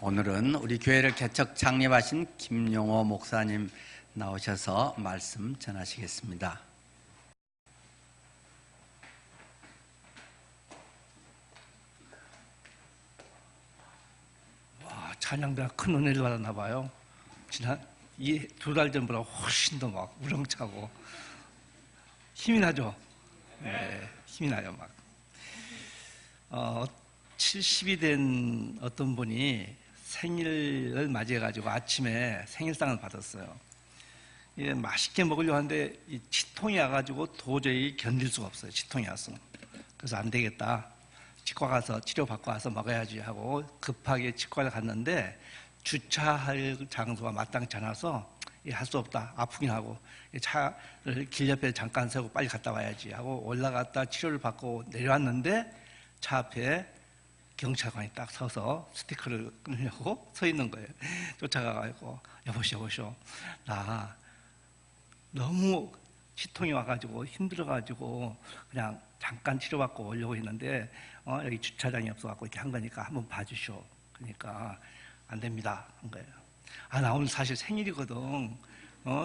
오늘은 우리 교회를 개척 창립하신 김용호 목사님 나오셔서 말씀 전하시겠습니다. 와, 찬양대가 큰 은혜를 받았나 봐요. 지난 이 2달 전보다 훨씬 더 막 우렁차고 힘이 나죠. 네, 힘이 나요 막. 70이 된 어떤 분이 생일을 맞이해가지고 아침에 생일상을 받았어요. 예, 맛있게 먹으려고 하는데 이 치통이 와가지고 도저히 견딜 수가 없어요. 치통이 와서. 그래서 안 되겠다. 치과 가서 치료받고 와서 먹어야지 하고 급하게 치과를 갔는데 주차할 장소가 마땅치 않아서 할 수 없다. 아프긴 하고 차를 길 옆에 잠깐 세우고 빨리 갔다 와야지 하고 올라갔다 치료를 받고 내려왔는데 차 앞에 경찰관이 딱 서서 스티커를 끊으려고 서 있는 거예요. 쫓아가가지고 여보시오 나 너무 치통이 와가지고 힘들어가지고 그냥 잠깐 치료받고 오려고 했는데 여기 주차장이 없어갖고 이렇게 한 거니까 한번 봐주시오. 그러니까 안 됩니다 한 거예요. 나 오늘 사실 생일이거든.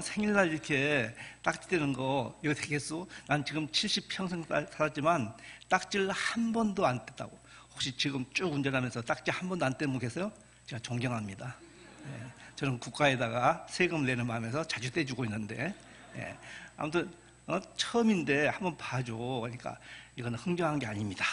생일날 이렇게 딱지 떼는 거 이거 되겠어? 난 지금 70평생 살았지만 딱지를 한 번도 안 뗐다고. 혹시 지금 쭉 운전하면서 딱지 한 번도 안 떼는 분 계세요? 제가 존경합니다. 예, 저는 국가에다가 세금 내는 마음에서 자주 떼주고 있는데, 예, 아무튼 처음인데 한번 봐줘. 그러니까 이건 흥정한 게 아닙니다.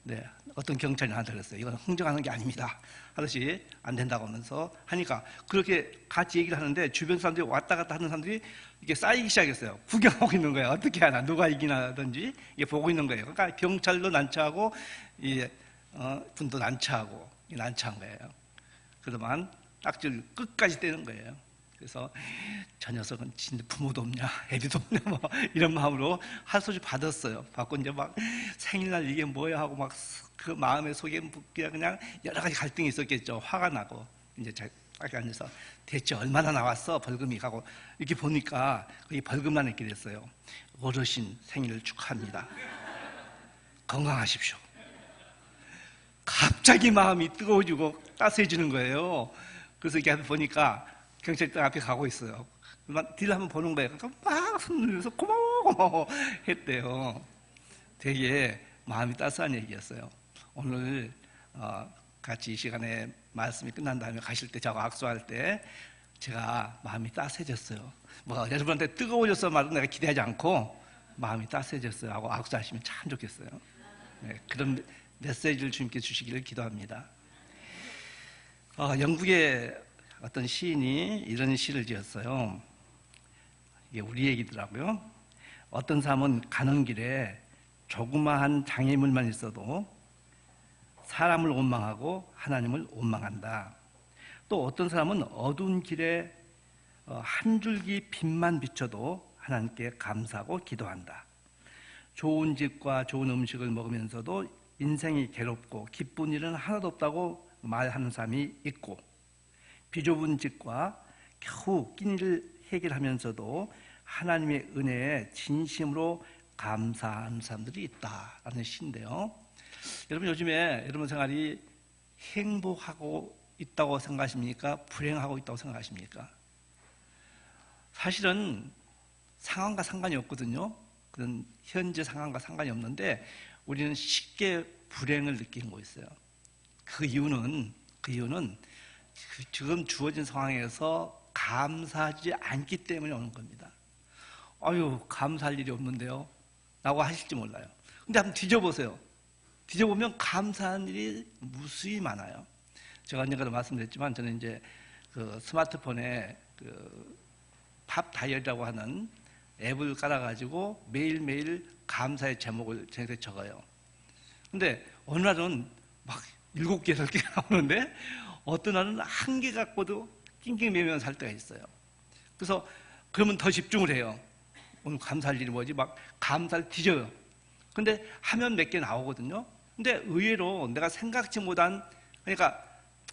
네, 어떤 경찰이 나한테 그랬어요. 이건 흥정하는 게 아닙니다. 하듯이 안 된다고 하면서 하니까 그렇게 같이 얘기를 하는데 주변 사람들이 왔다 갔다 하는 사람들이 이게 쌓이기 시작했어요. 구경하고 있는 거예요. 어떻게 하나, 누가 이기나든지 이게 보고 있는 거예요. 그러니까 경찰도 난처하고 이 분도 난처하고 난처한 거예요. 그동안 딱지를 끝까지 떼는 거예요. 그래서 저 녀석은 진짜 부모도 없냐, 애비도 없냐, 뭐 이런 마음으로 하소주 받았어요. 받고 이제 막 생일날 이게 뭐야 하고 막 그 마음의 속에 그냥 여러 가지 갈등이 있었겠죠. 화가 나고 이제 딱 앉아서 대체 얼마나 나왔어 벌금이 하고 이렇게 보니까 거의 벌금만 있게 됐어요. 어르신 생일을 축하합니다. 건강하십시오. 갑자기 마음이 뜨거워지고 따스해지는 거예요. 그래서 이렇게 보니까 경찰들 앞에 가고 있어요. 뒤를 한번 보는 거예요. 그러니까 막 손들면서 고마워 했대요. 되게 마음이 따스한 얘기였어요. 오늘 같이 이 시간에 말씀이 끝난 다음에 가실 때 저하고 악수할 때 제가 마음이 따스해졌어요. 뭐 여러분한테 뜨거워져서 말은 내가 기대하지 않고 마음이 따스해졌어요 하고 악수하시면 참 좋겠어요. 네, 그런 메시지를 주님께 주시기를 기도합니다. 영국의 어떤 시인이 이런 시를 지었어요. 이게 우리 얘기더라고요. 어떤 사람은 가는 길에 조그마한 장애물만 있어도 사람을 원망하고 하나님을 원망한다. 또 어떤 사람은 어두운 길에 한 줄기 빛만 비춰도 하나님께 감사하고 기도한다. 좋은 집과 좋은 음식을 먹으면서도 인생이 괴롭고 기쁜 일은 하나도 없다고 말하는 사람이 있고, 비좁은 집과 겨우 낀 일을 해결하면서도 하나님의 은혜에 진심으로 감사하는 사람들이 있다라는 시인데요. 여러분 요즘에 여러분 생활이 행복하고 있다고 생각하십니까? 불행하고 있다고 생각하십니까? 사실은 상황과 상관이 없거든요. 그런 현재 상황과 상관이 없는데 우리는 쉽게 불행을 느끼는 거 있어요. 그 이유는 지금 주어진 상황에서 감사하지 않기 때문에 오는 겁니다. 아유, 감사할 일이 없는데요 라고 하실지 몰라요. 근데 한번 뒤져보세요. 뒤져보면 감사한 일이 무수히 많아요. 제가 언젠가도 말씀드렸지만 저는 이제 그 스마트폰에 그 팝 다이어리라고 하는 앱을 깔아가지고 매일매일 감사의 제목을 저녁에 적어요. 근데 어느 날은 막 7개, 8개가 나오는데 어떤 날은 1개 갖고도 낑낑매면서 할 때가 있어요. 그래서 그러면 더 집중을 해요. 오늘 감사할 일이 뭐지? 막 감사를 뒤져요. 근데 하면 몇 개 나오거든요. 근데 의외로 내가 생각지 못한, 그러니까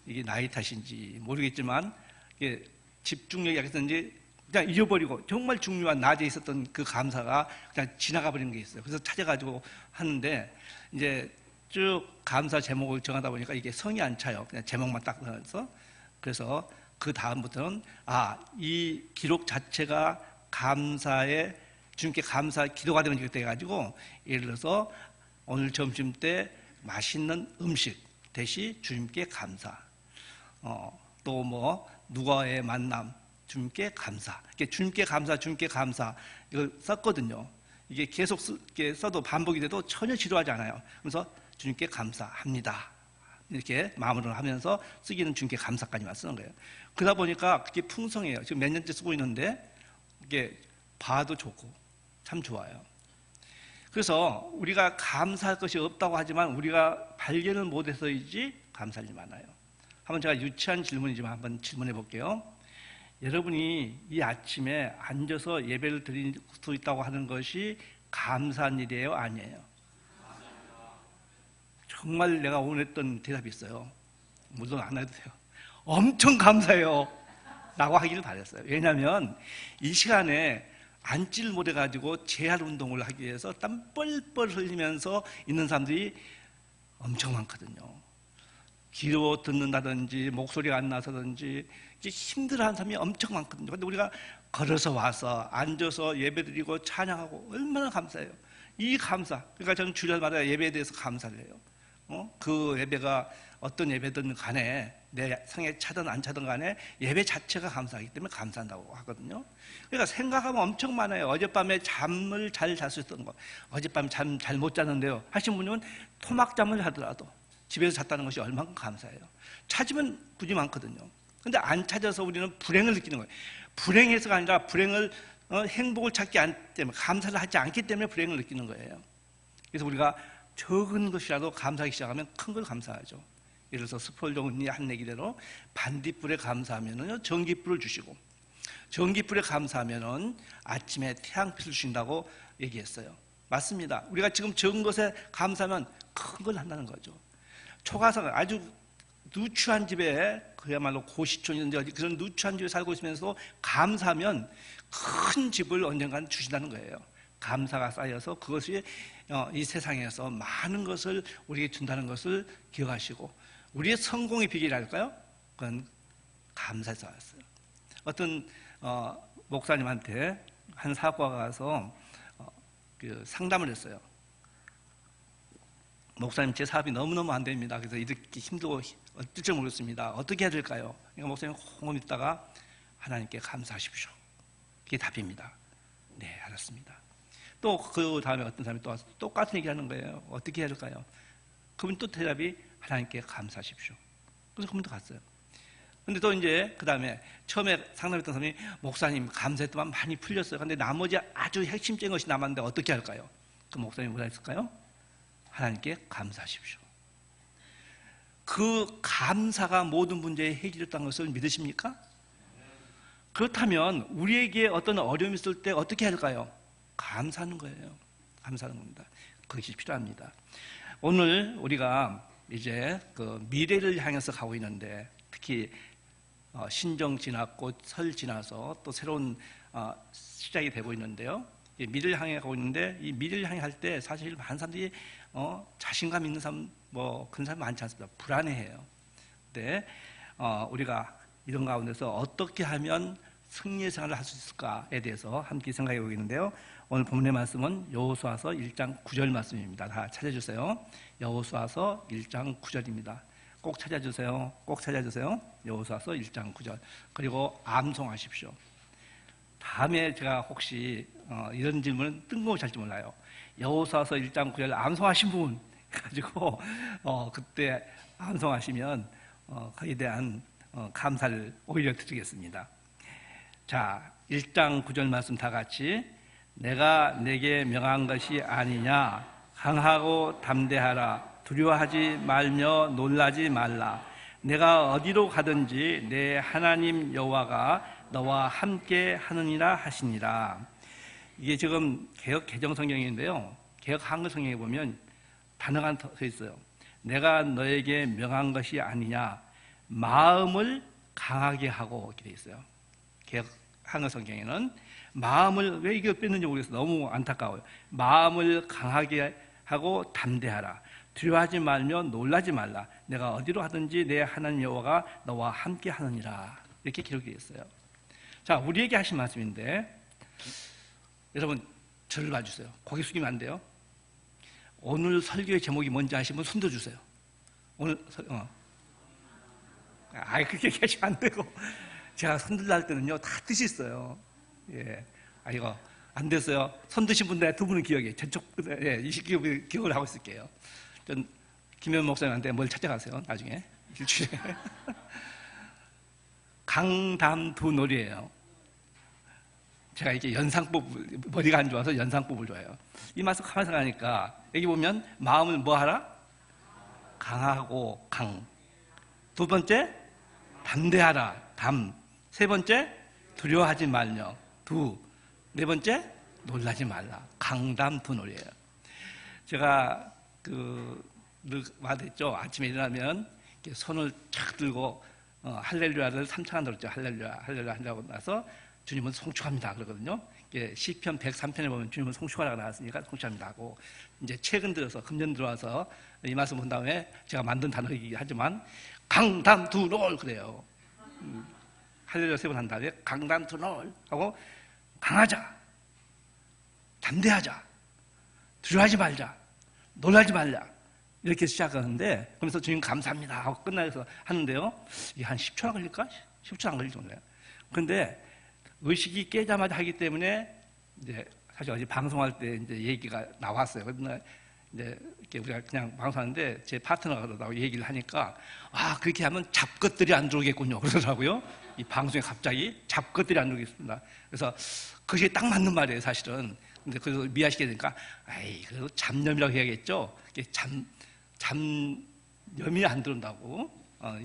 이게 나이 탓인지 모르겠지만 이게 집중력이 약해서인지 그냥 잊어버리고 정말 중요한 낮에 있었던 그 감사가 그냥 지나가 버리는 게 있어요. 그래서 찾아가지고 하는데 이제 쭉 감사 제목을 정하다 보니까 이게 성이 안 차요. 그냥 제목만 딱 넣어서. 그래서 그 다음부터는 이 기록 자체가 감사의 주님께 감사 기도가 되는 게 돼가지고, 예를 들어서 오늘 점심 때 맛있는 음식 대신 주님께 감사. 또 뭐 누가의 만남 주님께 감사. 이게 주님께 감사, 주님께 감사 이걸 썼거든요. 이게 계속 이렇게 써도 반복이 돼도 전혀 지루하지 않아요. 그래서 주님께 감사합니다. 이렇게 마무리를 하면서 쓰기는 주님께 감사까지만 쓰는 거예요. 그러다 보니까 그게 풍성해요. 지금 몇 년째 쓰고 있는데 이게 봐도 좋고 참 좋아요. 그래서 우리가 감사할 것이 없다고 하지만 우리가 발견을 못해서이지 감사할 일이 많아요. 한번 제가 유치한 질문이지만 한번 질문해 볼게요. 여러분이 이 아침에 앉아서 예배를 드릴 수 있다고 하는 것이 감사한 일이에요? 아니에요? 정말 내가 원했던 대답이 있어요. 물론 안 해도 돼요. 엄청 감사해요 라고 하기를 바랬어요. 왜냐하면 이 시간에 앉지를 못해가지고 재활 운동을 하기 위해서 땀 뻘뻘 흘리면서 있는 사람들이 엄청 많거든요. 귀로 듣는다든지 목소리가 안 나서든지 힘들어하는 사람이 엄청 많거든요. 근데 우리가 걸어서 와서 앉아서 예배드리고 찬양하고 얼마나 감사해요. 이 감사, 그러니까 저는 주일마다 예배에 대해서 감사를 해요. 그 예배가 어떤 예배든 간에 내 성에 차든 안 차든 간에 예배 자체가 감사하기 때문에 감사한다고 하거든요. 그러니까 생각하면 엄청 많아요. 어젯밤에 잠을 잘 잘 수 있었던 거, 어젯밤 잠 잘 못 잤는데요 하신 분은 토막잠을 하더라도 집에서 잤다는 것이 얼마나 감사해요. 찾으면 굳이 많거든요. 근데 안 찾아서 우리는 불행을 느끼는 거예요. 불행해서가 아니라 행복을 찾기 때문에, 감사를 하지 않기 때문에 불행을 느끼는 거예요. 그래서 우리가 적은 것이라도 감사하기 시작하면 큰 걸 감사하죠. 예를 들어서 스폴전이 한 얘기대로 반딧불에 감사하면은 전깃불을 주시고, 전깃불에 감사하면은 아침에 태양빛을 주신다고 얘기했어요. 맞습니다. 우리가 지금 적은 것에 감사하면 큰 걸 한다는 거죠. 초가상 아주 누추한 집에, 그야말로 고시촌인데 그런 누추한 집에 살고 있으면서 감사하면 큰 집을 언젠간 주신다는 거예요. 감사가 쌓여서 그것이 이 세상에서 많은 것을 우리에게 준다는 것을 기억하시고, 우리의 성공의 비결이랄까요? 그건 감사에서 왔어요. 어떤 목사님한테 한 사고가 가서 그 상담을 했어요. 목사님, 제 사업이 너무너무 안 됩니다. 그래서 이렇게 힘들고 어쩔 줄 모르겠습니다. 어떻게 해야 될까요? 그러니까 목사님 호흡 있다가 하나님께 감사하십시오. 그게 답입니다. 네, 알았습니다. 또 그 다음에 어떤 사람이 또 와서 똑같은 얘기 하는 거예요. 어떻게 해야 될까요? 그분 또 대답이 하나님께 감사하십시오. 그래서 그분도 갔어요. 근데 또 이제 그 다음에 처음에 상담했던 사람이 목사님 감사했더만 많이 풀렸어요. 근데 나머지 아주 핵심적인 것이 남았는데 어떻게 할까요? 그 목사님이 뭐라 했을까요? 하나님께 감사하십시오. 그 감사가 모든 문제의 해결이었다는 것을 믿으십니까? 그렇다면 우리에게 어떤 어려움이 있을 때 어떻게 할까요? 감사하는 거예요. 감사하는 겁니다. 그것이 필요합니다. 오늘 우리가 이제 그 미래를 향해서 가고 있는데, 특히 신정 지났고 설 지나서 또 새로운 시작이 되고 있는데요. 미래를 향해 가고 있는데, 이 미래를 향해 할 때 사실 많은 사람들이 자신감 있는 사람, 그런 사람 많지 않습니다. 불안해해요. 근데 우리가 이런 가운데서 어떻게 하면 승리의 생활을 할 수 있을까에 대해서 함께 생각해 보겠는데요. 오늘 본문의 말씀은 여호수아서 1장 9절 말씀입니다. 다 찾아주세요. 여호수아서 1장 9절입니다. 꼭 찾아주세요. 꼭 찾아주세요. 여호수아서 1장 9절. 그리고 암송하십시오. 다음에 제가 혹시 이런 질문은 뜬금없이 할지 몰라요. 여호수아서 1장 9절 암송하신 분 가지고 그때 암송하시면 거기에 대한 감사를 오히려 드리겠습니다. 자, 1장 9절 말씀 다 같이. 내가 내게 명한 것이 아니냐, 강하고 담대하라, 두려워하지 말며 놀라지 말라. 내가 어디로 가든지 내 하나님 여호와가 너와 함께 하느니라 하시니라. 이게 지금 개역 개정 성경인데요, 개역 한글 성경에 보면 단어가 하나 더 있어요. 내가 너에게 명한 것이 아니냐, 마음을 강하게 하고, 이렇게 돼 있어요. 개역 한글 성경에는 마음을, 왜 이걸 뺐는지 모르겠어요. 너무 안타까워요. 마음을 강하게 하고 담대하라. 두려워하지 말며 놀라지 말라. 내가 어디로 하든지 내 하나님 여호와가 너와 함께 하느니라. 이렇게 기록되어 있어요. 자, 우리에게 하신 말씀인데 여러분 저를 봐주세요. 고개 숙이면 안 돼요. 오늘 설교의 제목이 뭔지 아시면 손 들어주세요. 오늘 그렇게 얘기하시면 안 되고 제가 손 들라 할 때는요 다 뜻이 있어요. 예, 이거 안 됐어요. 손 드신 분들 두 분은 기억해. 저쪽 이 기억을 하고 있을게요. 전 김현 목사님한테 뭘 찾아가세요. 나중에 일주일에 강담두 놀이에요. 제가 이게 연상법 머리가 안 좋아서 연상법을 좋아해요. 이 말씀 가만히 생각하니까 여기 보면 마음을 뭐 하라? 강하고 강. 두 번째 담대하라. 담. 세 번째 두려워하지 말며. 두. 네 번째 놀라지 말라. 강담두 놀이에요. 제가 늘 말했죠. 아침에 일어나면 이렇게 손을 착 들고 할렐루야를 3차가 들었죠. 할렐루야, 할렐루야 하려고 나서 주님은 송축합니다 그러거든요. 시편 103편에 보면 주님은 송축하라고 나왔으니까 송축합니다 하고 이제 최근 들어서 금년 들어와서 이 말씀 본 다음에 제가 만든 단어이긴 하지만 강담두놀 그래요. 할렐루야 3번 한 다음에 강담두놀 하고 강하자, 담대하자, 두려워하지 말자, 놀라지 말자 이렇게 시작하는데 그러면서 주님 감사합니다 하고 끝나서 하는데요. 이게 한 10초나 걸릴까? 10초 안 걸릴 정도예요. 그런데 의식이 깨자마자 하기 때문에 이제 사실 어제 방송할 때 이제 얘기가 나왔어요. 그런데 이제 이렇게 우리가 그냥 방송하는데 제 파트너가 그러다고 얘기를 하니까 그렇게 하면 잡것들이 안 들어오겠군요. 그러더라고요. 이 방송에 갑자기 잡것들이 안 들어오겠습니다. 그래서 그것이 딱 맞는 말이에요, 사실은. 근데 그래서 미화시키게 되니까 그래도 잡념이라고 해야겠죠. 잡념이 안 들어온다고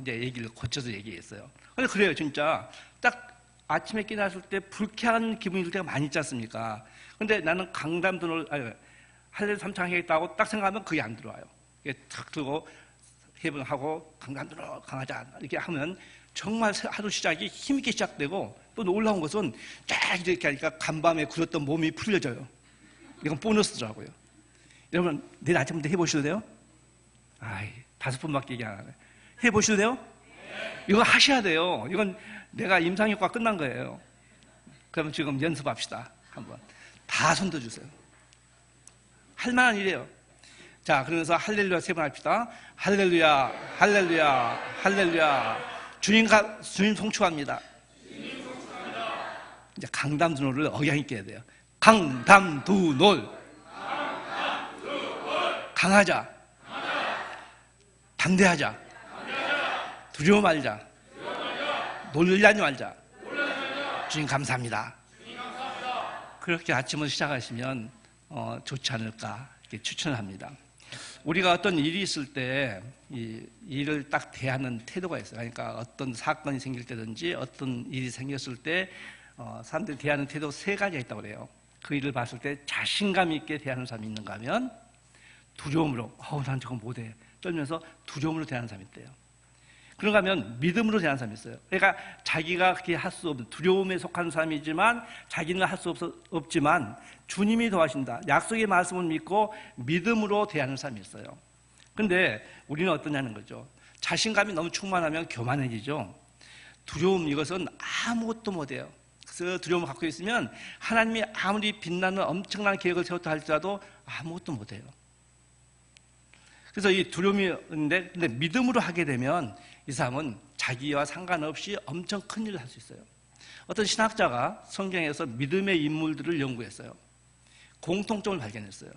이제 얘기를 고쳐서 얘기했어요. 근데 그래요, 진짜 딱. 아침에 깨어났을 때 불쾌한 기분이 들 때가 많이 있지 않습니까? 근데 나는 강담두놀 할렐루야 3창 하겠다고 딱 생각하면 그게 안 들어와요. 이게 탁 들고 해병하고 강담두놀 강하자 이렇게 하면 정말 하루 시작이 힘있게 시작되고 또 놀라운 것은 쫙 이렇게 하니까 간밤에 굳었던 몸이 풀려져요. 이건 보너스더라고요. 여러분 내일 아침부터 해보실래요? 5분밖에 얘기 안 하네. 해보실래요? 이거 하셔야 돼요. 이건 내가 임상효과 끝난 거예요. 그러면 지금 연습합시다. 한번 다 손 들어주세요. 할 만한 일이에요. 자, 그러면서 할렐루야 3번 합시다. 할렐루야, 할렐루야, 할렐루야. 주님 송축합니다. 이제 강담두놀을 억양 있게 해야 돼요. 강담두놀. 강하자. 담대하자. 두려워 말자. 놀라지 말자. 주님 감사합니다. 그렇게 아침을 시작하시면 좋지 않을까 이렇게 추천을 합니다. 우리가 어떤 일이 있을 때 이 일을 딱 대하는 태도가 있어요. 그러니까 어떤 사건이 생길 때든지 어떤 일이 생겼을 때 사람들이 대하는 태도 3가지가 있다고 그래요. 그 일을 봤을 때 자신감 있게 대하는 사람이 있는가 하면 두려움으로 난 저거 못해 떨면서 두려움으로 대하는 사람이 있대요. 그런가 하면 믿음으로 대하는 사람이 있어요. 그러니까 자기가 그렇게 할 수 없는 두려움에 속한 사람이지만 자기는 할 수 없지만 주님이 도와신다. 약속의 말씀을 믿고 믿음으로 대하는 사람이 있어요. 그런데 우리는 어떠냐는 거죠. 자신감이 너무 충만하면 교만해지죠. 두려움 이것은 아무것도 못해요. 그래서 두려움을 갖고 있으면 하나님이 아무리 빛나는 엄청난 계획을 세웠다 할지라도 아무것도 못해요. 그래서 이 두려움이 있는데 근데 믿음으로 하게 되면 이 사람은 자기와 상관없이 엄청 큰 일을 할 수 있어요. 어떤 신학자가 성경에서 믿음의 인물들을 연구했어요. 공통점을 발견했어요.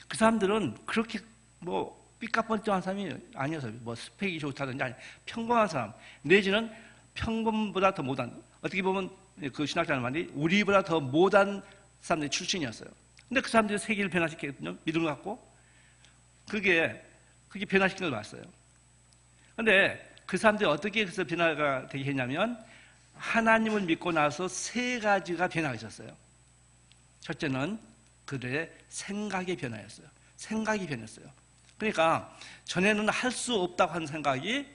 그 사람들은 그렇게 삐까뻔쩍한 사람이 아니어서 스펙이 좋다든지 아니 평범한 사람 내지는 평범보다 더 못한 어떻게 보면 그 신학자는 말이 우리보다 더 못한 사람들의 출신이었어요. 근데 그 사람들이 세계를 변화시켰거든요. 믿음을 갖고 그게 변화시킨 걸 봤어요. 그런데 그 사람들이 어떻게 그래서 변화가 되게 했냐면 하나님을 믿고 나서 3가지가 변화가 있었어요. 첫째는 그들의 생각의 변화였어요. 생각이 변했어요. 그러니까 전에는 할 수 없다고 하는 생각이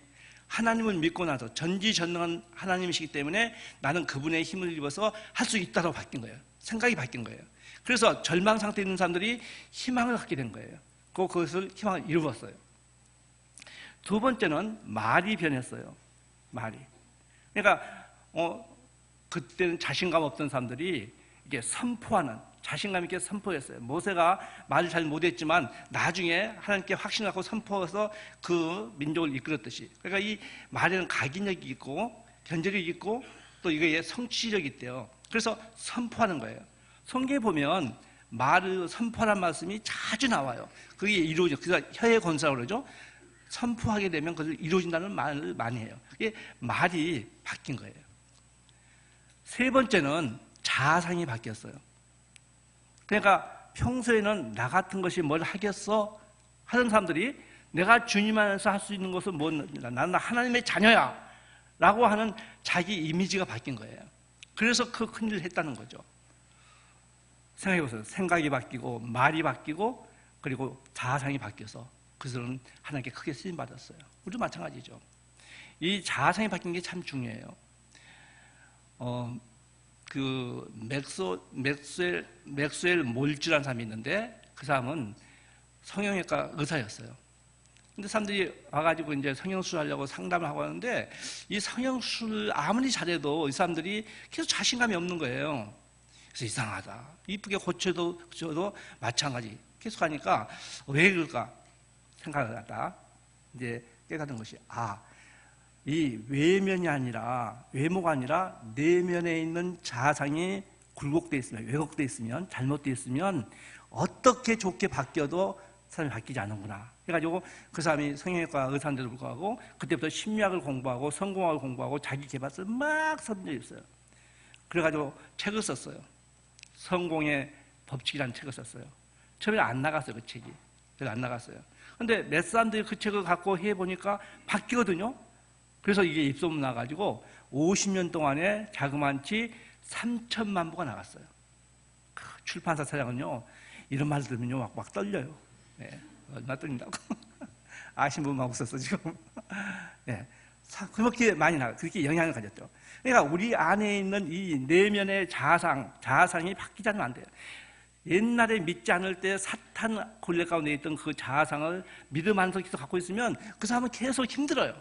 하나님을 믿고 나서 전지전능한 하나님이시기 때문에 나는 그분의 힘을 입어서 할 수 있다고 바뀐 거예요. 생각이 바뀐 거예요. 그래서 절망 상태에 있는 사람들이 희망을 갖게 된 거예요. 그것을 희망을 이루었어요. 두 번째는 말이 변했어요. 말이. 그러니까 그때는 자신감 없던 사람들이 이게 선포하는, 자신감 있게 선포했어요. 모세가 말을 잘 못했지만 나중에 하나님께 확신을 갖고 선포해서 그 민족을 이끌었듯이. 그러니까 이 말에는 각인력이 있고 변절력이 있고 또 이거에 성취력이 있대요. 그래서 선포하는 거예요. 성경에 보면 말을 선포하는 말씀이 자주 나와요. 그게 이루어져. 그래서 혀의 권세라고 그러죠. 선포하게 되면 그것을 이루어진다는 말을 많이 해요. 이게 말이 바뀐 거예요. 세 번째는 자상이 바뀌었어요. 그러니까 평소에는 나 같은 것이 뭘 하겠어? 하는 사람들이 내가 주님 안에서 할 수 있는 것은 뭐, 나는 하나님의 자녀야 라고 하는 자기 이미지가 바뀐 거예요. 그래서 그 큰 일을 했다는 거죠. 생각해보세요. 생각이 바뀌고 말이 바뀌고 그리고 자상이 바뀌어서 그들은 하나님께 크게 쓰임받았어요. 우리도 마찬가지죠. 이 자상이 바뀐 게 참 중요해요. 그 맥스웰 몰즈라는 사람이 있는데 그 사람은 성형외과 의사였어요. 근데 사람들이 와가지고 이제 성형수술 하려고 상담을 하고 하는데 이 성형수술 아무리 잘해도 이 사람들이 계속 자신감이 없는 거예요. 그래서 이상하다. 이쁘게 고쳐도 마찬가지. 계속 하니까 왜 그럴까 생각을 하다 이제 깨닫는 것이 이 외면이 아니라 외모가 아니라 내면에 있는 자상이 굴곡되어 있으면 왜곡되어 있으면 잘못되어 있으면 어떻게 좋게 바뀌어도 사람이 바뀌지 않는구나. 해가지고 그 사람이 성형외과 의사인데도 불구하고 그때부터 심리학을 공부하고 성공학을 공부하고 자기 개발을 막 선전했어요. 그래가지고 책을 썼어요. 성공의 법칙이라는 책을 썼어요. 처음에 안 나갔어요. 그 책이. 그래서 안 나갔어요. 근데 몇 사람들이 그 책을 갖고 해보니까 바뀌거든요. 그래서 이게 입소문 나가지고 50년 동안에 자그마치 3천만 부가 나갔어요. 출판사 사장은요, 이런 말 들으면요, 막 떨려요. 네, 얼마나 떨린다고. 아신 분만 없었어, 지금. 네, 그렇게 많이 나가, 그렇게 영향을 가졌죠. 그러니까 우리 안에 있는 이 내면의 자상이 바뀌지 않으면 안 돼요. 옛날에 믿지 않을 때 사탄 굴레 가운데 있던 그 자아상을 믿음 안에서 계속 갖고 있으면 그 사람은 계속 힘들어요.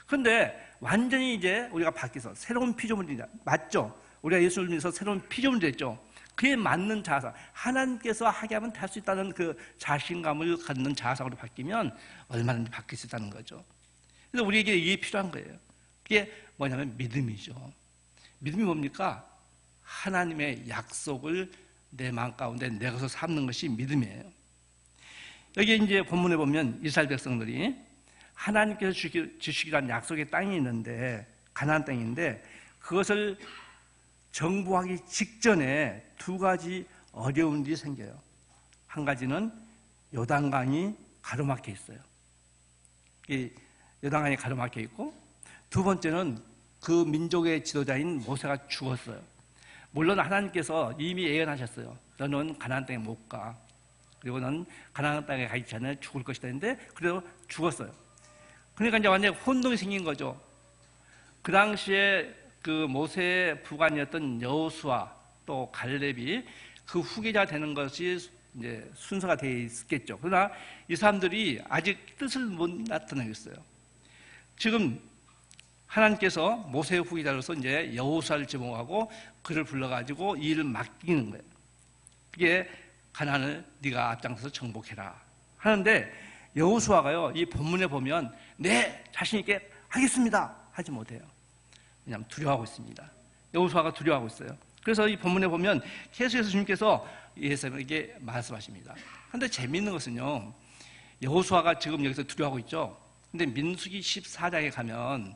그런데 완전히 이제 우리가 바뀌어서 새로운 피조물이 맞죠? 우리가 예수를 믿어서 새로운 피조물이 됐죠. 그에 맞는 자아상, 하나님께서 하게 하면 할 수 있다는 그 자신감을 갖는 자아상으로 바뀌면 얼마든지 바뀔 수 있다는 거죠. 그래서 우리에게 이게 필요한 거예요. 그게 뭐냐면 믿음이죠. 믿음이 뭡니까? 하나님의 약속을 내 마음 가운데 내 것을 삼는 것이 믿음이에요. 여기 이제 본문에 보면 이스라엘 백성들이 하나님께서 주시기로 한 약속의 땅이 있는데 가나안 땅인데 그것을 정복하기 직전에 두 가지 어려운 일이 생겨요. 한 가지는 요단강이 가로막혀 있어요. 요단강이 가로막혀 있고 두 번째는 그 민족의 지도자인 모세가 죽었어요. 물론 하나님께서 이미 예언하셨어요. 너는 가나안 땅에 못 가. 그리고 넌 가나안 땅에 가기 전에 죽을 것이다 했는데 그래도 죽었어요. 그러니까 이제 완전히 혼동이 생긴 거죠. 그 당시에 그 모세의 부관이었던 여호수아 또 갈렙이 그 후계자 되는 것이 이제 순서가 되어 있겠죠. 그러나 이 사람들이 아직 뜻을 못 나타내고 있어요. 지금 하나님께서 모세의 후계자로서 이제 여호수아를 지목하고 그를 불러가지고 이 일을 맡기는 거예요. 그게 가나안을 네가 앞장서서 정복해라 하는데 여호수아가요 이 본문에 보면 네 자신 있게 하겠습니다 하지 못해요. 왜냐하면 두려워하고 있습니다. 여호수아가 두려워하고 있어요. 그래서 이 본문에 보면 계속해서 주님께서 예수님에게 말씀하십니다. 그런데 재미있는 것은요 여호수아가 지금 여기서 두려워하고 있죠. 근데 민수기 14장에 가면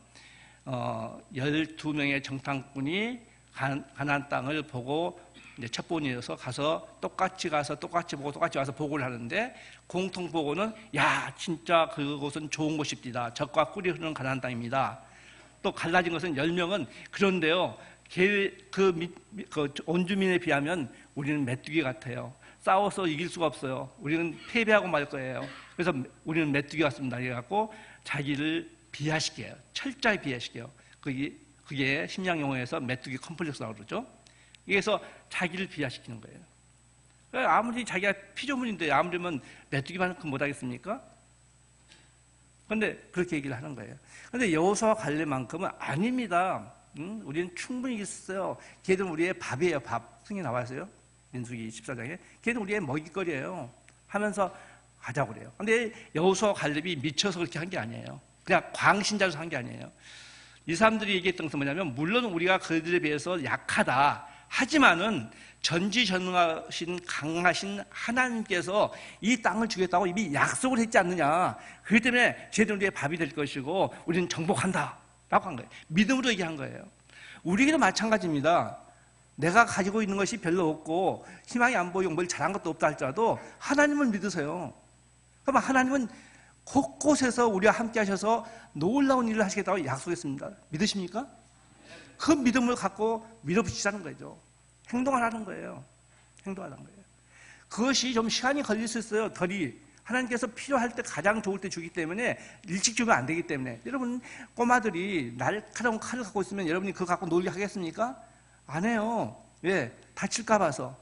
12명의 정탐꾼이 가나안 땅을 보고 이제 첩보원이어서 가서 똑같이 보고 똑같이 와서 보고를 하는데 공통 보고는 야 진짜 그곳은 좋은 곳입니다. 젖과 꿀이 흐르는 가나안 땅입니다. 또 갈라진 것은 10명은 그런데요 그 온주민에 비하면 우리는 메뚜기 같아요. 싸워서 이길 수가 없어요. 우리는 패배하고 말 거예요. 그래서 우리는 메뚜기 같습니다. 그래갖고 자기를 비하시켜요. 철저히 비하시켜요. 그게 심리학 용어에서 메뚜기 컴플렉스라고 그러죠. 그래서 자기를 비하시키는 거예요. 아무리 자기가 피조물인데 아무리면 메뚜기만큼 못하겠습니까? 그런데 그렇게 얘기를 하는 거예요. 그런데 여호수아와 갈렙만큼은 아닙니다. 우리는 충분히 있어요. 걔들은 우리의 밥이에요. 밥. 성경에 나와있어요. 민수기 14장에. 걔들은 우리의 먹잇거리예요. 하면서 하자고 그래요. 그런데 여호수아와 갈렙이 미쳐서 그렇게 한 게 아니에요. 그냥 광신자로서 한 게 아니에요. 이 사람들이 얘기했던 것은 뭐냐면, 물론 우리가 그들에 비해서 약하다. 하지만은 전지전능하신 강하신 하나님께서 이 땅을 주겠다고 이미 약속을 했지 않느냐. 그렇기 때문에 쟤들은 우리의 밥이 될 것이고 우리는 정복한다 라고 한 거예요. 믿음으로 얘기한 거예요. 우리에게도 마찬가지입니다. 내가 가지고 있는 것이 별로 없고 희망이 안 보이고 뭘 잘한 것도 없다 할지라도 하나님을 믿으세요. 그럼 하나님은 곳곳에서 우리와 함께 하셔서 놀라운 일을 하시겠다고 약속했습니다. 믿으십니까? 그 믿음을 갖고 밀어붙이자는 거죠. 행동하라는 거예요. 행동하라는 거예요. 그것이 좀 시간이 걸릴 수 있어요. 덜이. 하나님께서 필요할 때 가장 좋을 때 주기 때문에 일찍 주면 안 되기 때문에. 여러분, 꼬마들이 날카로운 칼을 갖고 있으면 여러분이 그거 갖고 놀게 하겠습니까? 안 해요. 왜? 다칠까 봐서.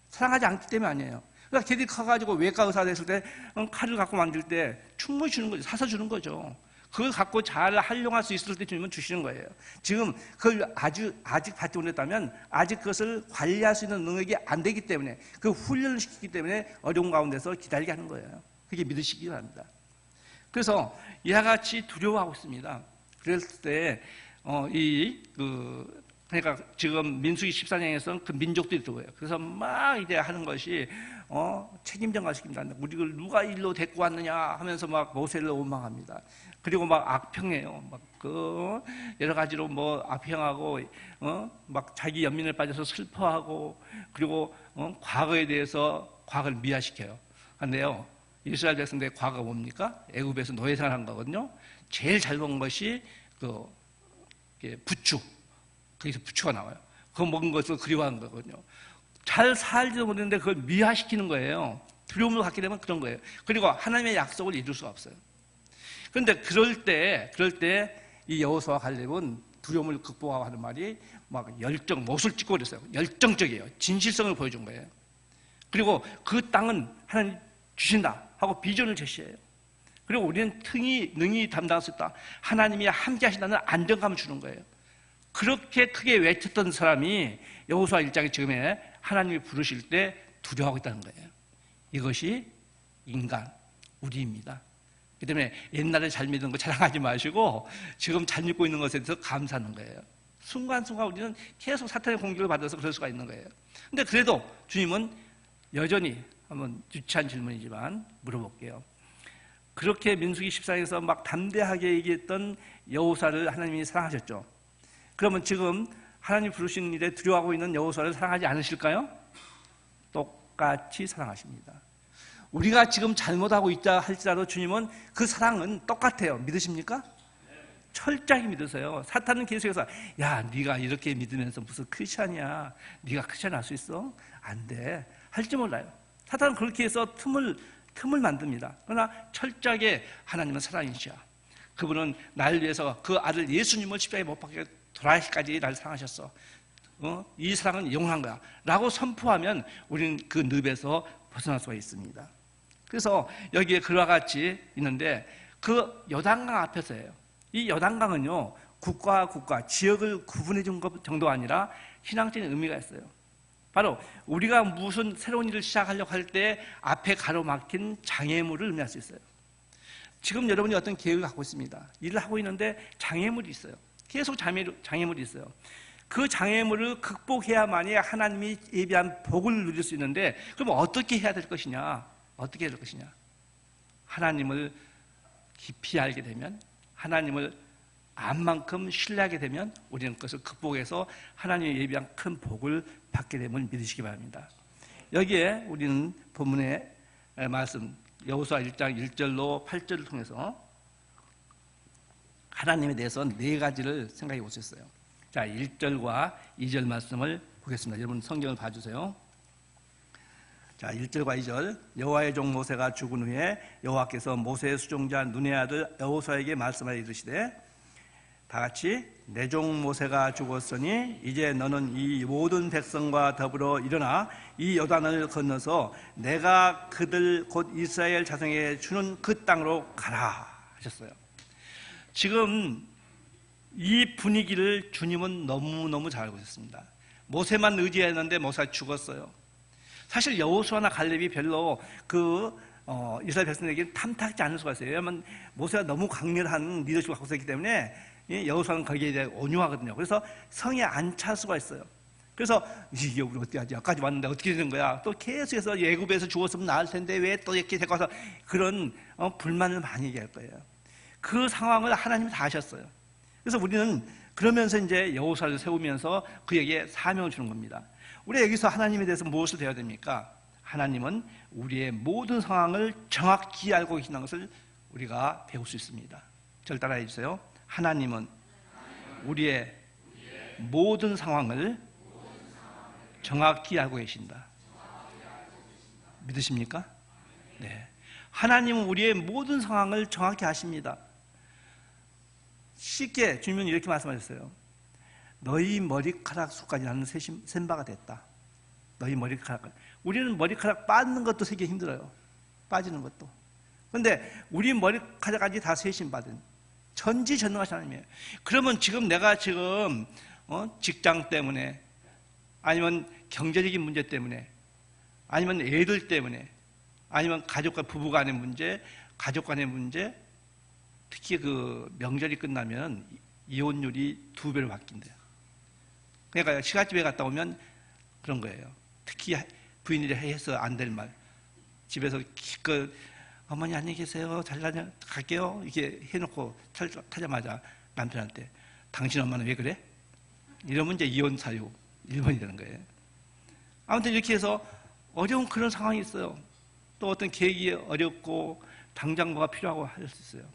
사랑하지 않기 때문에 아니에요. 그러니까 걔들이 커가지고 외과 의사 됐을 때 칼을 갖고 만들 때 충분히 주는 거죠. 사서 주는 거죠. 그걸 갖고 잘 활용할 수 있을 때 주면 주시는 거예요. 지금 그걸 아직 받지 못했다면 아직 그것을 관리할 수 있는 능력이 안 되기 때문에, 그 훈련을 시키기 때문에 어려운 가운데서 기다리게 하는 거예요. 그게 믿으시기 바랍니다. 그래서 이와 같이 두려워하고 있습니다. 그랬을 때 그러니까 지금 민수기 14장에서는 그 민족들이 들어오요. 그래서 막 이제 하는 것이 책임 전가시킵니다. 우리를 누가 일로 데리고 왔느냐 하면서 막 모세를 원망합니다. 그리고 막 악평해요. 막 여러 가지로 뭐 악평하고 막 자기 연민을 빠져서 슬퍼하고, 그리고 과거에 대해서 과거를 미화시켜요. 그런데요, 이스라엘 백성들의 과거가 뭡니까? 애굽에서 노예생활한 거거든요. 제일 잘 본 것이 부추. 거기서 부추가 나와요. 그거 먹은 것을 그리워하는 거거든요. 잘 살지도 못했는데 그걸 미화시키는 거예요. 두려움을 갖게 되면 그런 거예요. 그리고 하나님의 약속을 이룰 수가 없어요. 그런데 그럴 때 이 여호수아와 갈렙은 두려움을 극복하고 하는 말이 막 못을 찍고 그랬어요. 열정적이에요. 진실성을 보여준 거예요. 그리고 그 땅은 하나님 주신다 하고 비전을 제시해요. 그리고 우리는 능히 담당할 수 있다. 하나님이 함께 하신다는 안정감을 주는 거예요. 그렇게 크게 외쳤던 사람이 여호수아 1장의 지금에 하나님이 부르실 때 두려워하고 있다는 거예요. 이것이 인간, 우리입니다. 그렇기 때문에 옛날에 잘 믿은 거 자랑하지 마시고 지금 잘 믿고 있는 것에 대해서 감사하는 거예요. 순간순간 우리는 계속 사탄의 공격을 받아서 그럴 수가 있는 거예요. 근데 그래도 주님은 여전히, 한번 유치한 질문이지만 물어볼게요. 그렇게 민수기 14장에서 막 담대하게 얘기했던 여호수아를 하나님이 사랑하셨죠. 그러면 지금 하나님 부르신 일에 두려워하고 있는 여호수아를 사랑하지 않으실까요? 똑같이 사랑하십니다. 우리가 지금 잘못하고 있다 할지라도 주님은 그 사랑은 똑같아요. 믿으십니까? 철저하게 믿으세요. 사탄은 계속해서 야, 네가 이렇게 믿으면서 무슨 크리스찬이야. 네가 크리스찬 할 수 있어? 안 돼. 할지 몰라요. 사탄은 그렇게 해서 틈을 만듭니다. 그러나 철저하게 하나님은 사랑이시야. 그분은 나를 위해서 그 아들 예수님을 십자가에 못 박혀 돌아가시기까지 나를 사랑하셨어. 이 사랑은 영원한 거야 라고 선포하면 우리는 그 늪에서 벗어날 수가 있습니다. 그래서 여기에 그와 같이 있는데, 그 요단강 앞에서예요. 이 요단강은요, 국가, 지역을 구분해 준 것 정도가 아니라 신앙적인 의미가 있어요. 바로 우리가 무슨 새로운 일을 시작하려고 할 때 앞에 가로막힌 장애물을 의미할 수 있어요. 지금 여러분이 어떤 계획을 갖고 있습니다. 일을 하고 있는데 장애물이 있어요. 계속 장애물이 있어요. 그 장애물을 극복해야만이 하나님이 예비한 복을 누릴 수 있는데, 그럼 어떻게 해야 될 것이냐? 어떻게 해야 될 것이냐? 하나님을 깊이 알게 되면, 하나님을 안 만큼 신뢰하게 되면 우리는 그것을 극복해서 하나님의 예비한 큰 복을 받게 됨을 믿으시기 바랍니다. 여기에 우리는 본문의 말씀 여호수아 1장 1절로 8절을 통해서 하나님에 대해서 네 가지를 생각해 보셨어요. 자, 1절과 2절 말씀을 보겠습니다. 여러분 성경을 봐주세요. 자, 1절과 2절. 여호와의 종 모세가 죽은 후에 여호와께서 모세의 수종자 눈의 아들 여호수아에게 말씀하여 이르시되, 다 같이 내 종 모세가 죽었으니 이제 너는 이 모든 백성과 더불어 일어나 이 요단을 건너서 내가 그들 곧 이스라엘 자손에게 주는 그 땅으로 가라 하셨어요. 지금 이 분위기를 주님은 너무너무 잘 알고 있었습니다. 모세만 의지했는데 모세가 죽었어요. 사실 여호수아나 갈렙이 별로 이스라엘 백성에게 탐탁지 않을 수가 있어요. 왜냐하면 모세가 너무 강렬한 리더십을 갖고 있었기 때문에 여호수아는 거기에 대해 온유하거든요. 그래서 성에 안 찰 수가 있어요. 그래서 이게 우리 어떻게 하지? 여기까지 왔는데 어떻게 되는 거야? 또 계속해서 예굽에서 죽었으면 나을 텐데 왜 또 이렇게 데리고 와서 그런 불만을 많이 얘기할 거예요. 그 상황을 하나님이 다 아셨어요. 그래서 우리는 그러면서 이제 여호수아를 세우면서 그에게 사명을 주는 겁니다. 우리 여기서 하나님에 대해서 무엇을 배워야 됩니까? 하나님은 우리의 모든 상황을 정확히 알고 계신다는 것을 우리가 배울 수 있습니다. 저를 따라해 주세요. 하나님은 우리의 모든 상황을 정확히 알고 계신다. 믿으십니까? 네. 하나님은 우리의 모든 상황을 정확히 아십니다. 쉽게 주님은 이렇게 말씀하셨어요. 너희 머리카락 수까지 나는 센 바가 됐다. 너희 머리카락. 우리는 머리카락 빠지는 것도 세기 힘들어요. 빠지는 것도. 그런데 우리 머리카락까지 다 세신 받은 전지전능하신 하나님이에요. 그러면 지금 내가 직장 때문에 아니면 경제적인 문제 때문에 아니면 애들 때문에 아니면 가족과 부부 간의 문제, 가족 간의 문제, 특히 그 명절이 끝나면 이혼율이 2배로 바뀐대요. 그러니까 시가집에 갔다 오면 그런 거예요. 특히 부인들이 해서 안 될 말. 집에서 기껏 어머니 안녕히 계세요. 잘 갈게요. 이렇게 해놓고 타자마자 남편한테 당신 엄마는 왜 그래? 이러면 이제 이혼 사유 1번이 되는 거예요. 아무튼 이렇게 해서 어려운 그런 상황이 있어요. 또 어떤 계획이 어렵고 당장 뭐가 필요하고 할 수 있어요.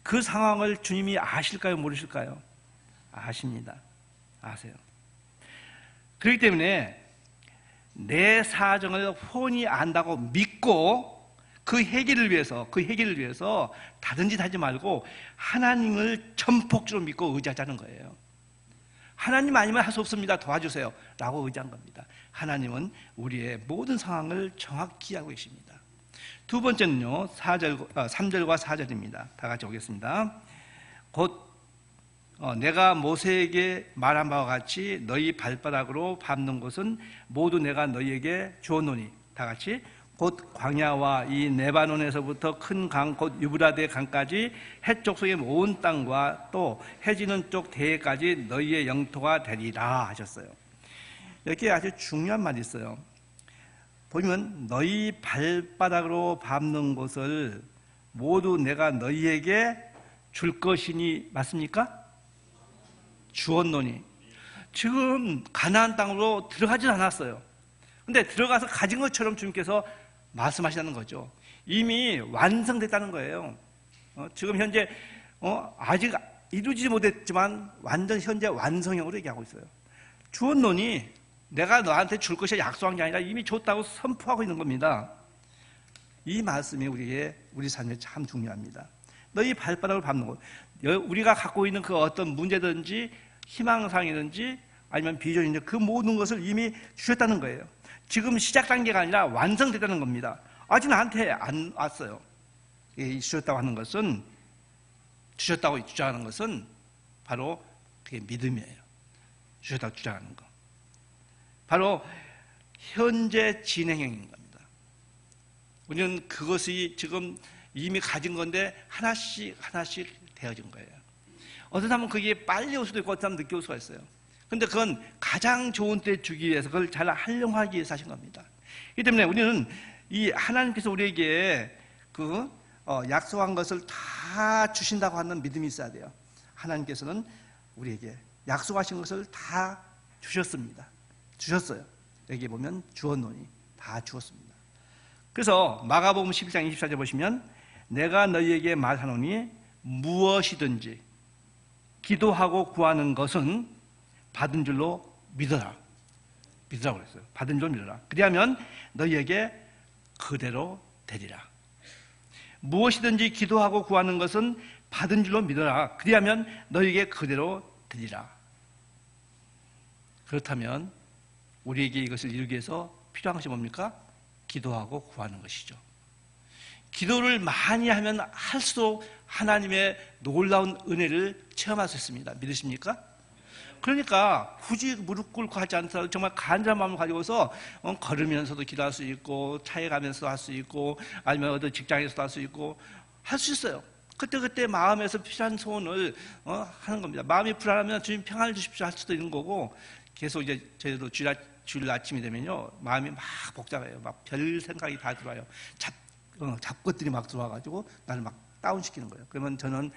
그 상황을 주님이 아실까요? 모르실까요? 아십니다. 아세요. 그렇기 때문에 내 사정을 훤히 안다고 믿고 그 해결을 위해서 다른 짓 하지 말고 하나님을 전폭적으로 믿고 의지하자는 거예요. 하나님 아니면 할 수 없습니다. 도와주세요. 라고 의지한 겁니다. 하나님은 우리의 모든 상황을 정확히 알고 계십니다. 두 번째는요, 3절과 4절입니다. 다 같이 오겠습니다. 곧 내가 모세에게 말한 바와 같이 너희 발바닥으로 밟는 곳은 모두 내가 너희에게 주었노니 다 같이 곧 광야와 이 레바논에서부터 큰 강 곧 유브라데 강까지 해쪽 속의 온 땅과 또 해지는 쪽 대해까지 너희의 영토가 되리라 하셨어요. 이렇게 아주 중요한 말이 있어요. 보면 너희 발바닥으로 밟는 곳을 모두 내가 너희에게 줄 것이니 맞습니까? 주었노니. 지금 가나안 땅으로 들어가진 않았어요. 근데 들어가서 가진 것처럼 주님께서 말씀하시는 거죠. 이미 완성됐다는 거예요. 지금 현재 아직 이루지 못했지만 완전 현재 완성형으로 얘기하고 있어요. 주었노니 내가 너한테 줄 것이 약속한 게 아니라 이미 줬다고 선포하고 있는 겁니다. 이 말씀이 우리 삶에 참 중요합니다. 너희 발바닥을 밟는 것, 우리가 갖고 있는 그 어떤 문제든지 희망사항이든지 아니면 비전인지 그 모든 것을 이미 주셨다는 거예요. 지금 시작 단계가 아니라 완성됐다는 겁니다. 아직 나한테 안 왔어요. 주셨다고 하는 것은, 주셨다고 주장하는 것은 바로 그게 믿음이에요. 주셨다고 주장하는 거. 바로 현재 진행형인 겁니다. 우리는 그것이 지금 이미 가진 건데 하나씩 되어진 거예요. 어떤 사람은 그게 빨리 올 수도 있고 어떤 사람은 늦게 올 수가 있어요. 근데 그건 가장 좋은 때 주기 위해서 그걸 잘 활용하기 위해서 하신 겁니다. 그렇기 때문에 우리는 이 하나님께서 우리에게 약속한 것을 다 주신다고 하는 믿음이 있어야 돼요. 하나님께서는 우리에게 약속하신 것을 다 주셨습니다. 주셨어요. 여기 보면 주었노니 다 주었습니다. 그래서 마가복음 11장 24절 보시면 내가 너희에게 말하노니 무엇이든지 기도하고 구하는 것은 받은 줄로 믿어라. 믿으라고 그랬어요. 받은 줄로 믿어라. 그리하면 너희에게 그대로 되리라. 무엇이든지 기도하고 구하는 것은 받은 줄로 믿어라. 그리하면 너에게 그대로 되리라. 그렇다면 우리에게 이것을 이루기 위해서 필요한 것이 뭡니까? 기도하고 구하는 것이죠. 기도를 많이 하면 할수록 하나님의 놀라운 은혜를 체험할 수 있습니다. 믿으십니까? 그러니까 굳이 무릎 꿇고 하지 않더라도 정말 간절한 마음을 가지고서 걸으면서도 기도할 수 있고, 차에 가면서도 할 수 있고, 아니면 어디 직장에서도 할 수 있고 할 수 있어요. 그때 마음에서 필요한 소원을 하는 겁니다. 마음이 불안하면 주님 평안을 주십시오 할 수도 있는 거고, 계속 이제 저희도 주일 아침이 되면요 마음이 막 복잡해요. 막 별 생각이 다 들어와요. 잡것들이 막 들어와가지고 나를 막 다운시키는 거예요. 그러면 저는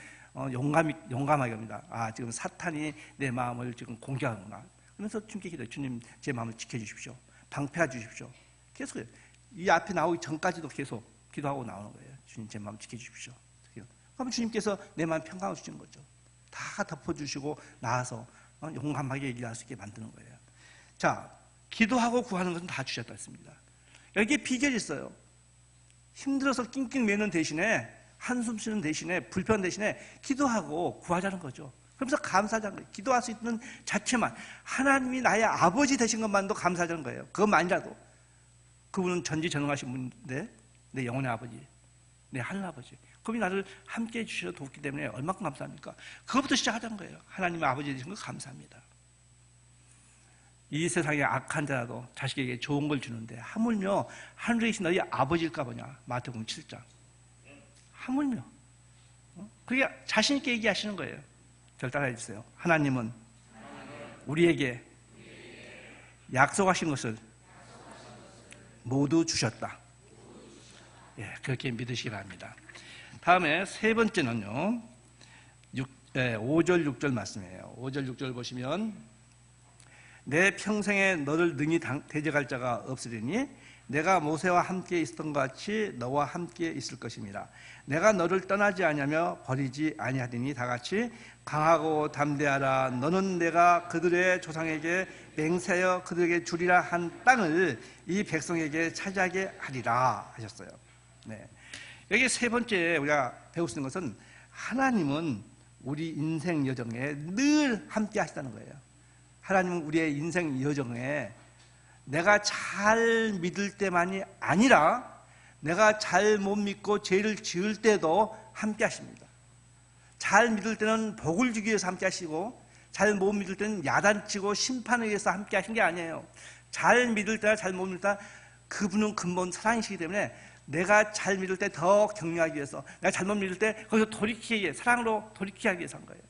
용감하게 합니다. 아, 지금 사탄이 내 마음을 지금 공격하는구나. 그러면서 주님께 기도해요. 주님, 제 마음을 지켜주십시오. 방패해 주십시오. 계속 이 앞에 나오기 전까지도 계속 기도하고 나오는 거예요. 주님, 제 마음 지켜주십시오. 그럼 주님께서 내 마음 평강을 주시는 거죠. 다 덮어주시고 나와서 용감하게 얘기할 수 있게 만드는 거예요. 자, 기도하고 구하는 것은 다 주셨다 했습니다. 여기에 비결이 있어요. 힘들어서 낑낑 매는 대신에, 한숨 쉬는 대신에, 불편 대신에 기도하고 구하자는 거죠. 그러면서 감사하자는 거예요. 기도할 수 있는 자체만, 하나님이 나의 아버지 되신 것만도 감사하자는 거예요. 그것만이라도. 그분은 전지전능하신 분인데 내 영혼의 아버지, 내 하늘 아버지, 그분이 나를 함께해 주셔서 돕기 때문에 얼마큼 감사합니까? 그것부터 시작하자는 거예요. 하나님의 아버지 되신 거 감사합니다. 이 세상에 악한 자라도 자식에게 좋은 걸 주는데 하물며 하늘에 계신 너희 아버지일까 보냐. 마태복음 7장. 하물며. 그게 자신 있게 얘기하시는 거예요. 저를 따라해 주세요. 하나님은 우리에게 약속하신 것을 모두 주셨다. 예, 그렇게 믿으시기 바랍니다. 다음에 세 번째는요, 5절 6절 말씀이에요. 5절 6절 보시면, 내 평생에 너를 능히 대적할 자가 없으리니 내가 모세와 함께 있었던 것 같이 너와 함께 있을 것입니다. 내가 너를 떠나지 아니하며 버리지 아니하리니 다같이 강하고 담대하라. 너는 내가 그들의 조상에게 맹세하여 그들에게 주리라 한 땅을 이 백성에게 차지하게 하리라 하셨어요. 네. 여기 세 번째 우리가 배울 수 있는 것은 하나님은 우리 인생 여정에 늘 함께 하시다는 거예요. 하나님은 우리의 인생 여정에 내가 잘 믿을 때만이 아니라 내가 잘 못 믿고 죄를 지을 때도 함께 하십니다. 잘 믿을 때는 복을 주기 위해서 함께 하시고, 잘 못 믿을 때는 야단치고 심판을 위해서 함께 하신 게 아니에요. 잘 믿을 때나 잘 못 믿을 때 그분은 근본 사랑이시기 때문에 내가 잘 믿을 때 더 격려하기 위해서, 내가 잘못 믿을 때 거기서 돌이키기 위해, 사랑으로 돌이키기 하기 위해서 한 거예요.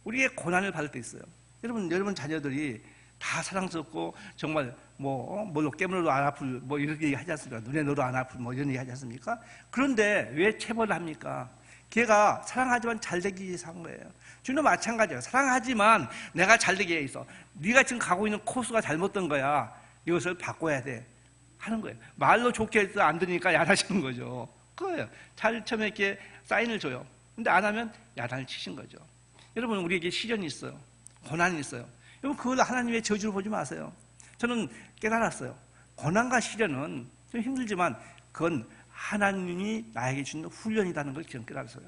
우리의 고난을 받을 때 있어요. 여러분 자녀들이 다 사랑스럽고 정말 뭘로 깨물어도 안 아플 이렇게 얘기하지 않습니까? 눈에 넣어도 안 아플 이런 얘기 하지 않습니까? 그런데 왜 체벌을 합니까? 걔가 사랑하지만 잘 되기 위해서 한 거예요. 주님도 마찬가지예요. 사랑하지만 내가 잘 되기 위해서, 네가 지금 가고 있는 코스가 잘못된 거야. 이것을 바꿔야 돼 하는 거예요. 말로 좋게 해도 안 들으니까 야단치는 거죠. 그거예요. 잘 처음에 이렇게 사인을 줘요. 근데 안 하면 야단을 치신 거죠. 여러분, 우리에게 시련이 있어요. 고난이 있어요. 여러분, 그걸 하나님의 저주로 보지 마세요. 저는 깨달았어요. 고난과 시련은 좀 힘들지만 그건 하나님이 나에게 주는 훈련이라는 걸 저는 깨달았어요.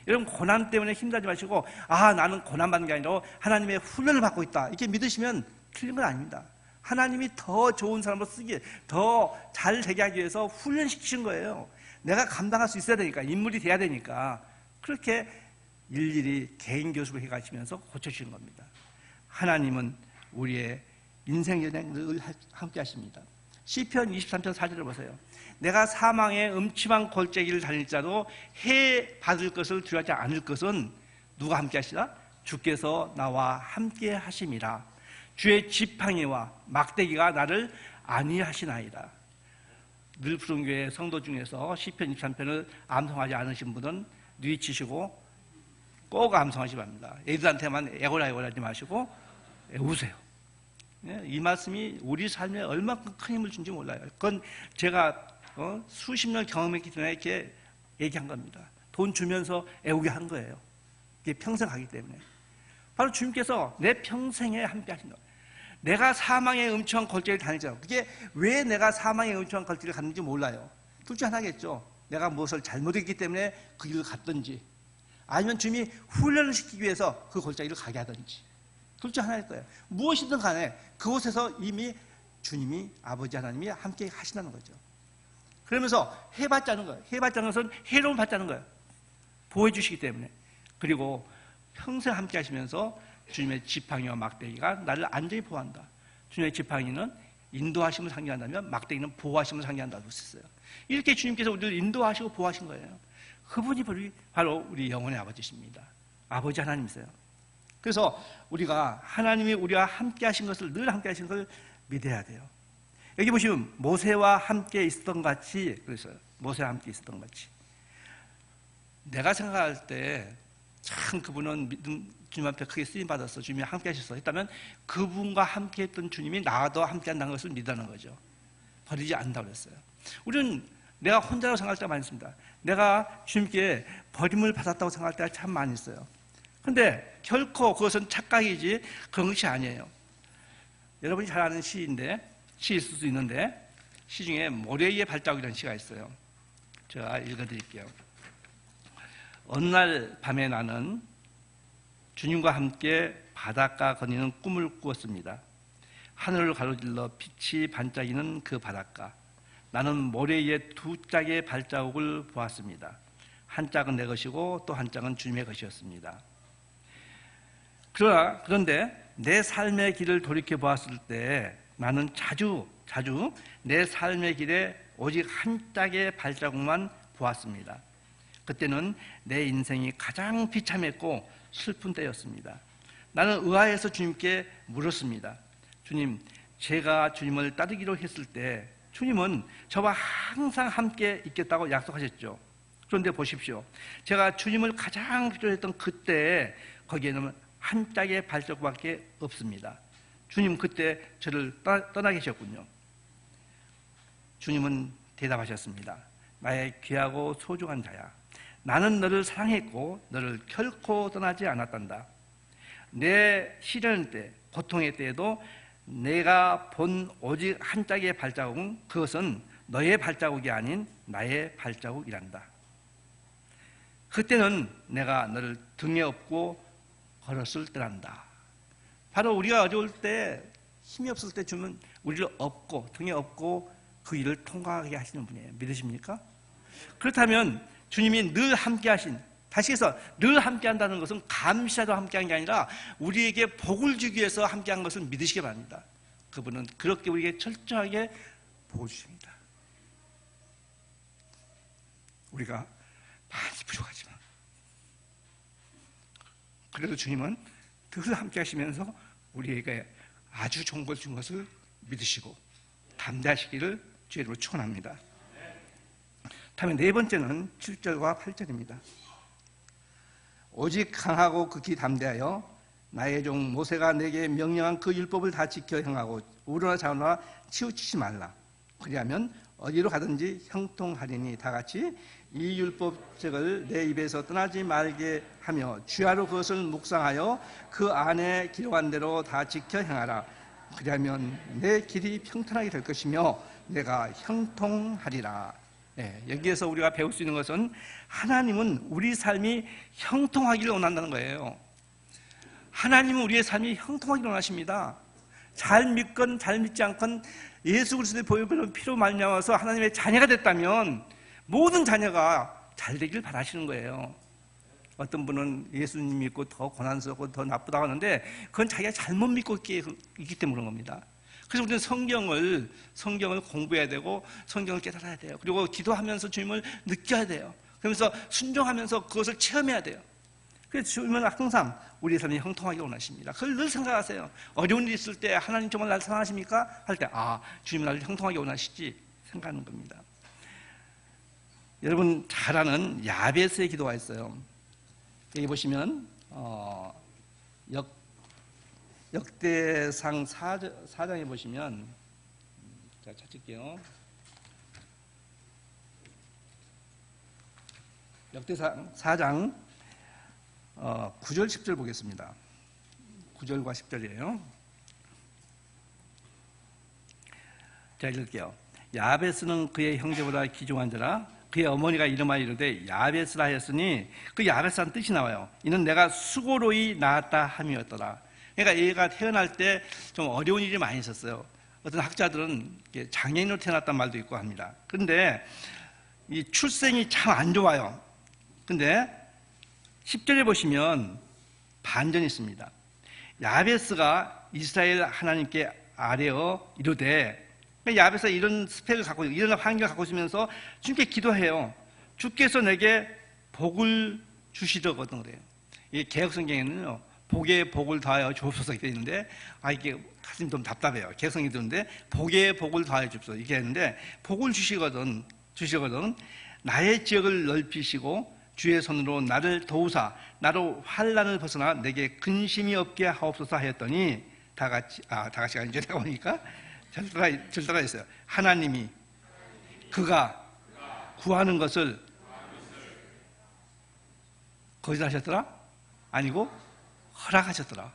여러분, 고난 때문에 힘들지 마시고, 아, 나는 고난받는 게 아니라 하나님의 훈련을 받고 있다, 이렇게 믿으시면 틀린 건 아닙니다. 하나님이 더 좋은 사람으로 쓰기, 더 잘 되게 하기 위해서 훈련시키신 거예요. 내가 감당할 수 있어야 되니까, 인물이 돼야 되니까 그렇게 일일이 개인 교습을 해가시면서 고쳐주시는 겁니다. 하나님은 우리의 인생 여행을 늘 함께 하십니다. 시편 23편 4절을 보세요. 내가 사망의 음침한 골짜기를 다닐 자도 해 받을 것을 두려워하지 않을 것은 누가 함께 하시라? 주께서 나와 함께 하심이라. 주의 지팡이와 막대기가 나를 안위하시나이다. 늘 푸른교회 성도 중에서 시편 23편을 암송하지 않으신 분은 뉘치시고 꼭 암송하시 바랍니다. 애들한테만 애고라 하지 마시고 우세요. 이 말씀이 우리 삶에 얼마큼 큰 힘을 준지 몰라요. 그건 제가 수십 년 경험했기 때문에 이렇게 얘기한 겁니다. 돈 주면서 애우게 한 거예요. 이게 평생 가기 때문에. 바로 주님께서 내 평생에 함께 하신 거예요. 내가 사망의 음침한 골짜기를 다니죠. 그게 왜 내가 사망의 음침한 골짜기를 갔는지 몰라요. 둘 중 하나겠죠. 내가 무엇을 잘못했기 때문에 그 길을 갔든지, 아니면 주님이 훈련을 시키기 위해서 그 골짜기를 가게 하든지, 둘 중 하나일 거예요. 무엇이든 간에 그곳에서 이미 주님이, 아버지 하나님이 함께 하신다는 거죠. 그러면서 해봤자는 거예요. 해봤자는 것은 해로움을 받자는 거예요. 보호해 주시기 때문에. 그리고 평생 함께 하시면서 주님의 지팡이와 막대기가 나를 안전히 보호한다. 주님의 지팡이는 인도하심을 상징한다면 막대기는 보호하심을 상징한다고 했어요. 이렇게 주님께서 우리를 인도하시고 보호하신 거예요. 그분이 바로 우리 영혼의 아버지십니다. 아버지 하나님이세요. 그래서 우리가 하나님이 우리와 함께 하신 것을, 늘 함께 하신 것을 믿어야 돼요. 여기 보시면 모세와 함께 있었던 같이, 그래서요. 모세와 함께 있었던 같이. 내가 생각할 때 참 그분은 주님 앞에 크게 쓰임 받았어, 주님이 함께 하셨어 했다면 그분과 함께 했던 주님이 나도 함께 한다는 것을 믿는 거죠. 버리지 않는다고 그랬어요. 우리는 내가 혼자라고 생각할 때가 많이 있습니다. 내가 주님께 버림을 받았다고 생각할 때가 참 많이 있어요. 근데 결코 그것은 착각이지 그런 것이 아니에요. 여러분이 잘 아는 시인데, 시 있을 수 있는데, 시 중에 모래의 발자국이라는 시가 있어요. 제가 읽어드릴게요. 어느 날 밤에 나는 주님과 함께 바닷가 거니는 꿈을 꾸었습니다. 하늘을 가로질러 빛이 반짝이는 그 바닷가. 나는 모래 위에 두 짝의 발자국을 보았습니다. 한 짝은 내 것이고 또 한 짝은 주님의 것이었습니다. 그런데 내 삶의 길을 돌이켜 보았을 때 나는 자주 내 삶의 길에 오직 한 짝의 발자국만 보았습니다. 그때는 내 인생이 가장 비참했고 슬픈 때였습니다. 나는 의아해서 주님께 물었습니다. 주님, 제가 주님을 따르기로 했을 때 주님은 저와 항상 함께 있겠다고 약속하셨죠. 그런데 보십시오. 제가 주님을 가장 필요했던 그때 거기에는 한 짝의 발자국밖에 없습니다. 주님 그때 저를 떠나 계셨군요. 주님은 대답하셨습니다. 나의 귀하고 소중한 자야. 나는 너를 사랑했고 너를 결코 떠나지 않았단다. 내 시련 때, 고통의 때에도 내가 본 오직 한 짝의 발자국은 그것은 너의 발자국이 아닌 나의 발자국이란다. 그때는 내가 너를 등에 업고 걸었을 때란다. 바로 우리가 어려울 때, 힘이 없을 때 주면 우리를 업고 등에 업고 그 일을 통과하게 하시는 분이에요. 믿으십니까? 그렇다면 주님이 늘 함께 하신, 다시 해서 늘 함께 한다는 것은 감시하러 함께 한 게 아니라 우리에게 복을 주기 위해서 함께 한 것을 믿으시기 바랍니다. 그분은 그렇게 우리에게 철저하게 보호 주십니다. 우리가 많이 부족하지만 그래도 주님은 늘 함께 하시면서 우리에게 아주 좋은 걸 준 것을 믿으시고 담대하시기를 주의 이름으로 축원합니다. 다음에 네 번째는 7절과 8절입니다. 오직 강하고 극히 담대하여 나의 종 모세가 내게 명령한 그 율법을 다 지켜 행하고 우러나 좌우나 치우치지 말라. 그리하면 어디로 가든지 형통하리니. 다 같이 이 율법책을 내 입에서 떠나지 말게 하며 주야로 그것을 묵상하여 그 안에 기록한 대로 다 지켜 행하라. 그리하면 내 길이 평탄하게 될 것이며 내가 형통하리라. 여기에서 우리가 배울 수 있는 것은 하나님은 우리 삶이 형통하기를 원한다는 거예요. 하나님은 우리의 삶이 형통하기를 원하십니다. 잘 믿건 잘 믿지 않건 예수 그리스도의 보혈의 피로 말미암아서 하나님의 자녀가 됐다면 모든 자녀가 잘 되길 바라시는 거예요. 어떤 분은 예수님 믿고 더 고난스럽고 더 나쁘다고 하는데 그건 자기가 잘못 믿고 있기 때문에 그런 겁니다. 그래서 우리는 성경을 공부해야 되고 성경을 깨달아야 돼요. 그리고 기도하면서 주님을 느껴야 돼요. 그러면서 순종하면서 그것을 체험해야 돼요. 그래서 주님은 항상 우리의 삶이 형통하게 원하십니다. 그걸 늘 생각하세요. 어려운 일이 있을 때 하나님 정말 나를 사랑하십니까? 할 때 주님은 나를 형통하게 원하시지 생각하는 겁니다. 여러분 잘 아는 야베스의 기도가 있어요. 여기 보시면 역대상 4장에 보시면, 자, 찾을게요. 역대상 4장 9절 10절 보겠습니다. 9절과 10절이에요. 자, 읽을게요. 야베스는 그의 형제보다 귀중한 자라 그의 어머니가 이름하여 이르되 야베스라 하였으니 그 야베스라는 뜻이 나와요. 이는 내가 수고로이 낳았다 함이었더라. 그러니까 얘가 태어날 때 좀 어려운 일이 많이 있었어요. 어떤 학자들은 장애인으로 태어났단 말도 있고 합니다. 그런데 이 출생이 참 안 좋아요. 근데 10절에 보시면 반전이 있습니다. 야베스가 이스라엘 하나님께 아뢰어 이르되, 야베스가 이런 스펙을 갖고 이런 환경을 갖고 있으면서 주님께 기도해요. 주께서 내게 복을 주시려거든 그래요. 이 개혁성경에는요, 복에 복을 더하여 주옵소서 이렇게 있는데, 이게 가슴이 좀 답답해요. 개혁성이 드는데 복에 복을 더하여 주옵소서 이렇게 했는데, 복을 주시거든 나의 지역을 넓히시고 주의 손으로 나를 도우사 나로 환난을 벗어나 내게 근심이 없게 하옵소서 하였더니, 다 같이가 이제 내가 보니까 절대가 있어요. 하나님이 그가 구하는 것을 거절하셨더라? 아니고 허락하셨더라.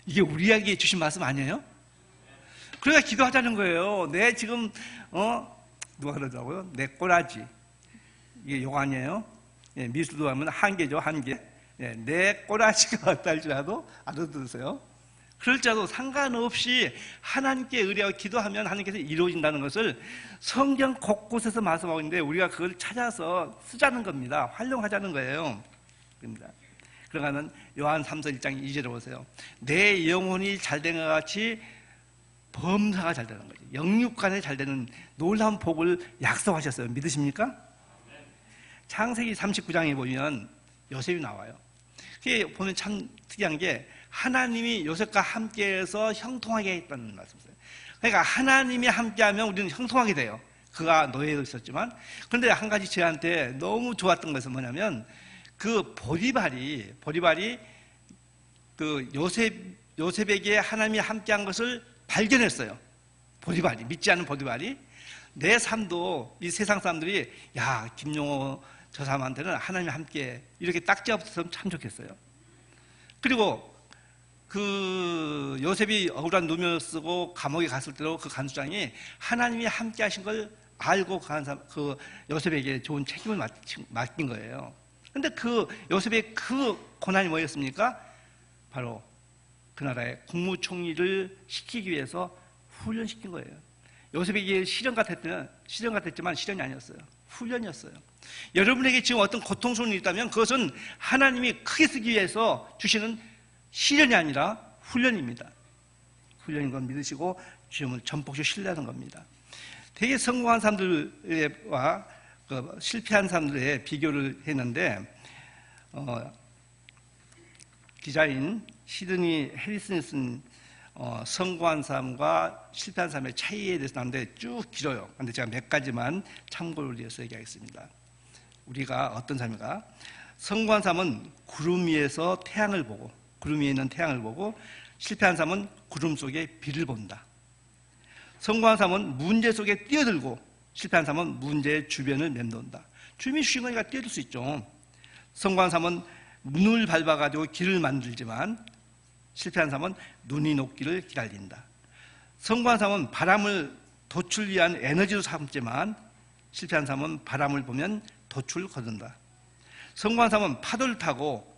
이게 우리에게 주신 말씀 아니에요? 그러니까 기도하자는 거예요. 내 지금 누가 그러더라고요? 내 꼬라지, 이게 욕 아니에요? 미술도 하면 한계죠, 한계. 내 꼬라지가 어떨지라도 알아들으세요. 그럴지라도 상관없이 하나님께 의뢰하고 기도하면 하나님께서 이루어진다는 것을 성경 곳곳에서 말씀하고 있는데, 우리가 그걸 찾아서 쓰자는 겁니다. 활용하자는 거예요. 그러면 요한 3서 1장 2절에 보세요. 내 영혼이 잘된 것 같이 범사가 잘 되는 거죠. 영육간에 잘 되는 놀라운 복을 약속하셨어요. 믿으십니까? 창세기 39장에 보면 요셉이 나와요. 그게 보면 참 특이한 게, 하나님이 요셉과 함께해서 형통하게 했다는 말씀이에요. 그러니까 하나님이 함께하면 우리는 형통하게 돼요. 그가 노예로 있었지만. 그런데 한 가지 저한테 너무 좋았던 것은 뭐냐면, 그 보디발이 그 요셉에게 하나님이 함께한 것을 발견했어요. 보디발이, 믿지 않는 보디발이, 내 삶도 이 세상 사람들이 야, 김용호 저 사람한테는 하나님이 함께 이렇게 딱지가 붙었으면 참 좋겠어요. 그리고 그 요셉이 억울한 누명을 쓰고 감옥에 갔을 때도 그 간수장이 하나님이 함께 하신 걸 알고 그 요셉에게 좋은 책임을 맡긴 거예요. 근데 그 요셉의 그 고난이 뭐였습니까? 바로 그 나라의 국무총리를 시키기 위해서 훈련시킨 거예요. 요셉에게 시련 같았지만 시련이 아니었어요. 훈련이었어요. 여러분에게 지금 어떤 고통스러운 일이 있다면 그것은 하나님이 크게 쓰기 위해서 주시는 시련이 아니라 훈련입니다. 훈련인 건 믿으시고 주님을 전폭적으로 신뢰하는 겁니다. 되게 성공한 사람들과 실패한 사람들의 비교를 했는데, 기자인 시드니 해리슨이 쓴 성공한 사람과 실패한 사람의 차이에 대해서 나오는데 쭉 길어요. 그런데 제가 몇 가지만 참고를 위해서 얘기하겠습니다. 우리가 어떤 사람인가? 성공한 사람은 구름 위에서 태양을 보고, 구름 위에 있는 태양을 보고, 실패한 사람은 구름 속에 비를 본다. 성공한 사람은 문제 속에 뛰어들고, 실패한 사람은 문제의 주변을 맴돈다. 주님이 주신 거니까 뛰어들 수 있죠. 성공한 사람은 눈을 밟아가지고 길을 만들지만, 실패한 사람은 눈이 녹기를 기다린다. 성공한 사람은 바람을 도출 위한 에너지로 삼지만, 실패한 사람은 바람을 보면 도출을 거둔다. 성공한 사람은 파도를 타고,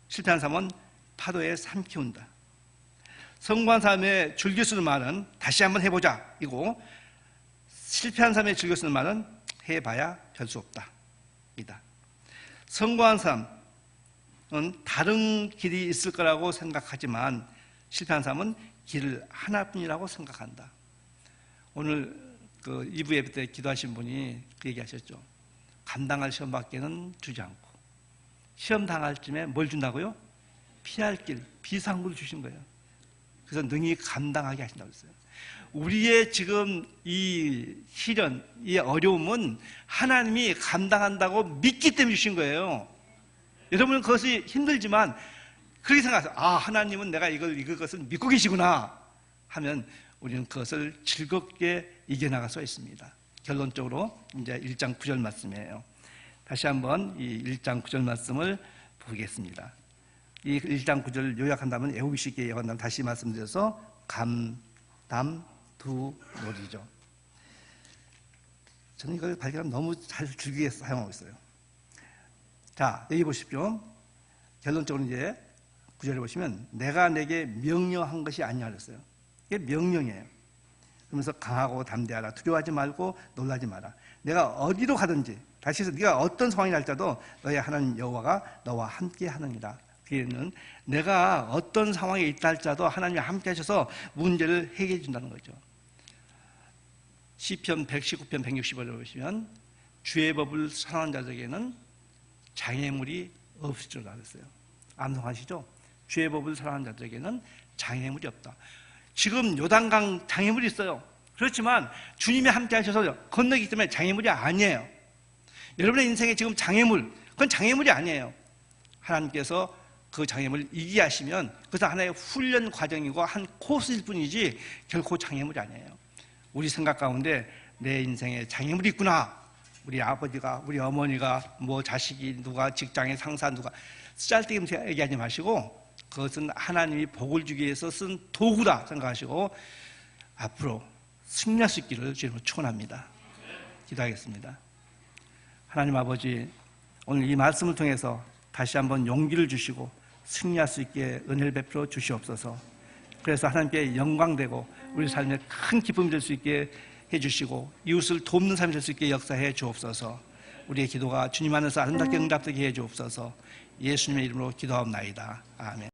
실패한 사람은 파도에 삼키운다. 성공한 사람의 즐겨 쓰는 말은 다시 한번 해보자 이고, 실패한 사람의 즐겨 쓰는 말은 해봐야 별 수 없다 이다. 성공한 사람은 다른 길이 있을 거라고 생각하지만, 실패한 사람은 길 하나뿐이라고 생각한다. 오늘 그 2부 예배 때 기도하신 분이 그 얘기하셨죠. 감당할 시험밖에는 주지 않고, 시험 당할 쯤에 뭘 준다고요? 피할 길, 비상구를 주신 거예요. 그래서 능히 감당하게 하신다고 했어요. 우리의 지금 이 시련, 이 어려움은 하나님이 감당한다고 믿기 때문에 주신 거예요. 여러분은 그것이 힘들지만 그렇게 생각하세요. 하나님은 내가 이것을 믿고 계시구나 하면 우리는 그것을 즐겁게 이겨나갈 수 있습니다. 결론적으로 이제 1장 9절 말씀이에요. 다시 한번 이 1장 9절 말씀을 보겠습니다. 이 1장 9절을 요약한다면, 애우기 쉽게 요약한다면 다시 말씀드려서 감담두놀이죠. 저는 이걸 발견하면 너무 잘 즐기게 사용하고 있어요. 자, 여기 보십시오. 결론적으로 이제 구절을 보시면 내가 내게 명령한 것이 아니냐 그랬어요. 이게 명령이에요. 그러면서 강하고 담대하라. 두려워하지 말고 놀라지 마라. 내가 어디로 가든지 다시 해서 네가 어떤 상황이 날지라도 너의 하나님 여호와가 너와 함께 하느니라. 그게는 내가 어떤 상황에 있다 할지라도 하나님이 함께 하셔서 문제를 해결해 준다는 거죠. 시편 119편 160절을 보시면 주의 법을 사랑하는 자들에게는 장애물이 없을 줄 알았어요. 암송하시죠? 주의 법을 사랑하는 자들에게는 장애물이 없다. 지금 요단강 장애물이 있어요. 그렇지만 주님이 함께 하셔서 건너기 때문에 장애물이 아니에요. 여러분의 인생에 지금 장애물, 그건 장애물이 아니에요. 하나님께서 그 장애물을 이기게 하시면 그것은 하나의 훈련 과정이고 한 코스일 뿐이지 결코 장애물이 아니에요. 우리 생각 가운데 내 인생에 장애물이 있구나. 우리 아버지가, 우리 어머니가, 뭐 자식이, 누가 직장의 상사, 누가 쓰잘데기 얘기하지 마시고 그것은 하나님이 복을 주기 위해서 쓴 도구다 생각하시고 앞으로 승리할 수 있기를 주님으로 축원합니다. 기도하겠습니다. 하나님 아버지, 오늘 이 말씀을 통해서 다시 한번 용기를 주시고 승리할 수 있게 은혜를 베풀어 주시옵소서. 그래서 하나님께 영광되고 우리 삶에 큰 기쁨이 될 수 있게 해주시고 이웃을 돕는 삶이 될 수 있게 역사해 주옵소서. 우리의 기도가 주님 안에서 아름답게 응답되게 해 주옵소서. 예수님의 이름으로 기도하옵나이다. 아멘.